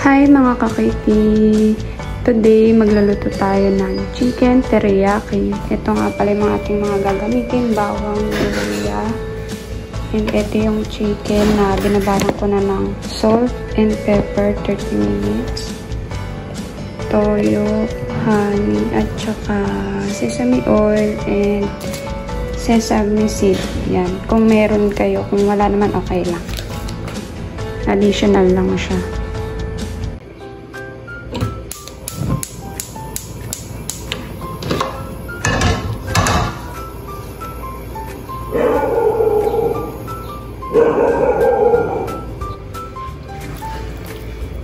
Hi mga kakiti! Today, magluluto tayo ng chicken teriyaki. Ito nga pala yung ating mga gagamitin. Bawang, luya. And ito yung chicken na binabaran ko na ng salt and pepper 30 minutes. Toyo, honey, at saka sesame oil and sesame seed. Yan. Kung meron kayo, kung wala naman, okay lang. Additional lang siya.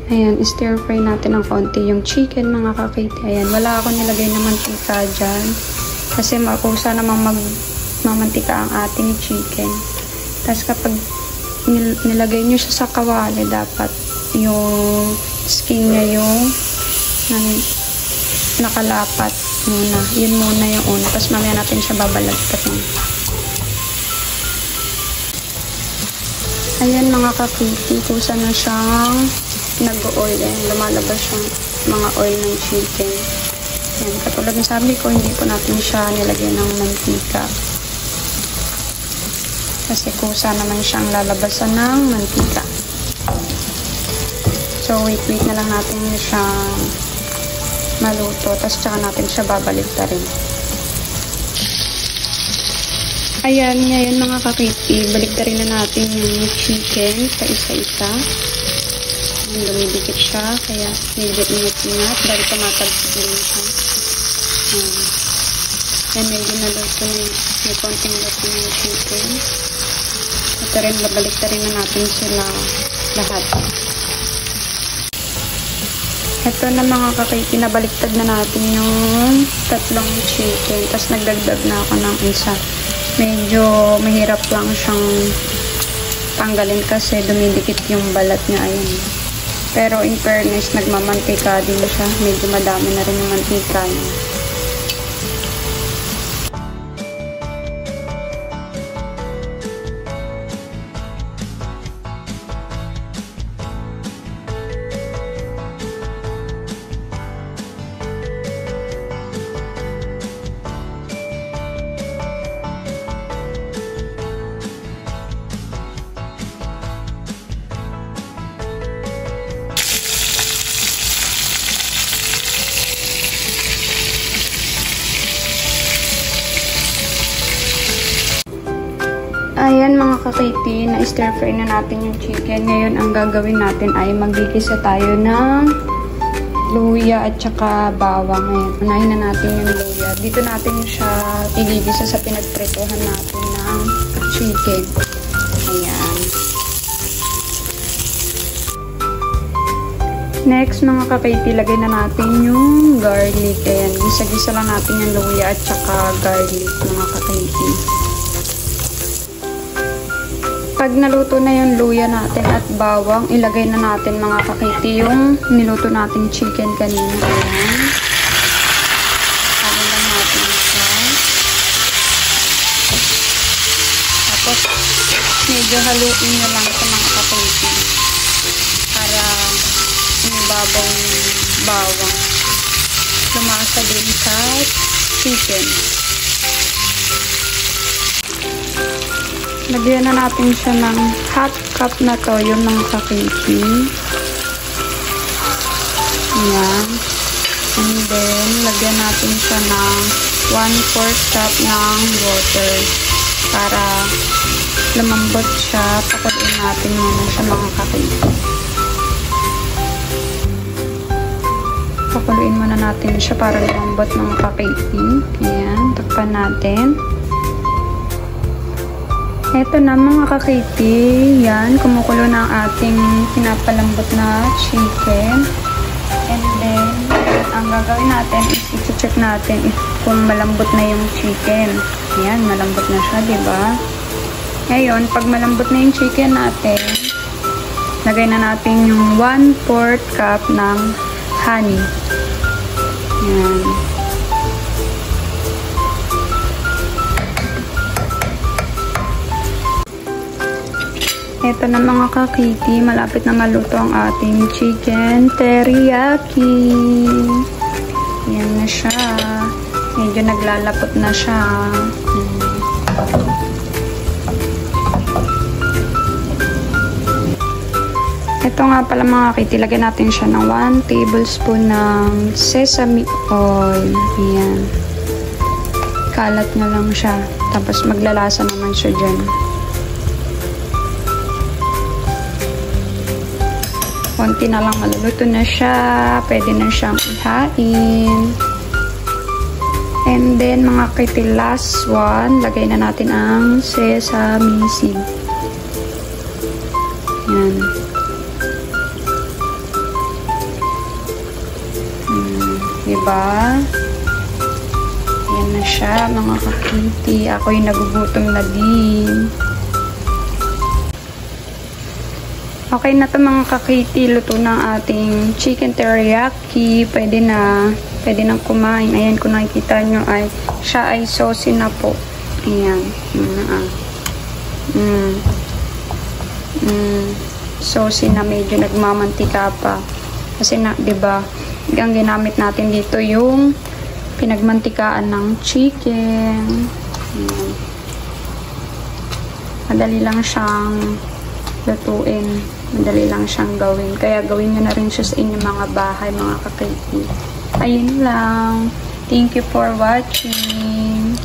Ayan, stir fry natin ng konti yung chicken mga kakiti. Ayan, wala ako nilagay na mantika dyan. Kasi makusa namang magmamantika ang ating chicken. Tapos kapag nilagay nyo siya sa kawali, dapat yung skin niya yung nakalapat muna. Yun muna yung una. Tapos mamaya natin siya babalagtatin. Ayan mga kakiti, kusa na siyang nag-oil. Ayan, lumalabas yung mga oil ng chicken. Ayan, katulad ng sabi ko, hindi po natin siya nilagyan ng mantika. Kasi kusa naman siyang lalabasan ng mantika. So, wait na lang natin siyang maluto. Tapos, tsaka natin siya babalik na rin. Ayan, ngayon mga kakiti, balik na rin na natin yung chicken sa isa-isa. Dumidikit siya, kaya medyo ingat-ingat dahil tumatagpit din siya. Ayan, medyo naluto na may konting luto na yung chicken. Ito rin, babalik na rin na natin sila lahat. Ito na mga kakiti, nabaliktad na natin yung tatlong chicken. Tapos nagdagdag na ako ng isa. Medyo mahirap lang siyang tanggalin kasi dumidikit yung balat niya. Ayan. Pero in fairness, nagmamantika din siya. Medyo madami na rin yung mantika niya. Ayan mga kakiti, na-stir fry na natin yung chicken. Ngayon, ang gagawin natin ay magigisa tayo ng luya at saka bawang. Ayan, unahin na natin yung luya. Dito natin siya igigisa sa pinagprituhan natin ng chicken. Ayan. Next mga kakiti, lagay na natin yung garlic. Ayan, gisa-gisa lang natin yung luya at saka garlic mga kakiti. Pag naluto na yung luya natin at bawang, ilagay na natin mga kakiti yung niluto natin chicken kanina. Ayan. Haluin lang natin siya. Tapos, medyo haluin nyo lang sa mga kakiti para umibabaw yung bawang. Lumasa din sa chicken. Lagyan na natin siya ng half cup na toyo ng kakiti. Ayan. And then, lagyan natin siya ng 1/4 cup ng water para lumambot siya. Pakuloyin natin muna siya mga kakiti. Pakuluin muna natin siya para lumambot mga kakiti. Ayan. Takpan natin. Eto na mga kakiti, yan, kumukulo na ang ating pinapalambot na chicken. And then, ang gagawin natin is i-check natin kung malambot na yung chicken. Yan, malambot na siya, diba? Ngayon, pag malambot na yung chicken natin, lagay na natin yung 1/4 cup ng honey. Yan. Ito na mga kakiti, malapit na maluto ang ating chicken teriyaki. Yan na siya. Medyo naglalapot na siya. Ito nga pala mga kakiti, lagyan natin siya ng 1 tablespoon ng sesame oil. Ayan. Kalat na lang siya. Tapos maglalasa naman siya dyan. Konti na lang maluluto na siya. Pwede na siyang ihain. And then, mga kakiti, last one, lagay na natin ang sesame seed. Yan. Diba? Yan na siya, mga kakiti. Ako'y nagugutom na din. Okay na to mga kakiti, luto na ating chicken teriyaki. Pwede nang kumain. Ayan, kung nakikita nyo ay siya ay saucy na po. Ayan. Saucy na, medyo nagmamantika pa. Kasi na, 'di ba? Ang ginamit natin dito yung pinagmantikaan ng chicken. Ayan. Madali lang siyang lutuin. Madali lang siyang gawin. Kaya gawin nyo na rin siya sa inyong mga bahay, mga kakiti. Ayun lang. Thank you for watching.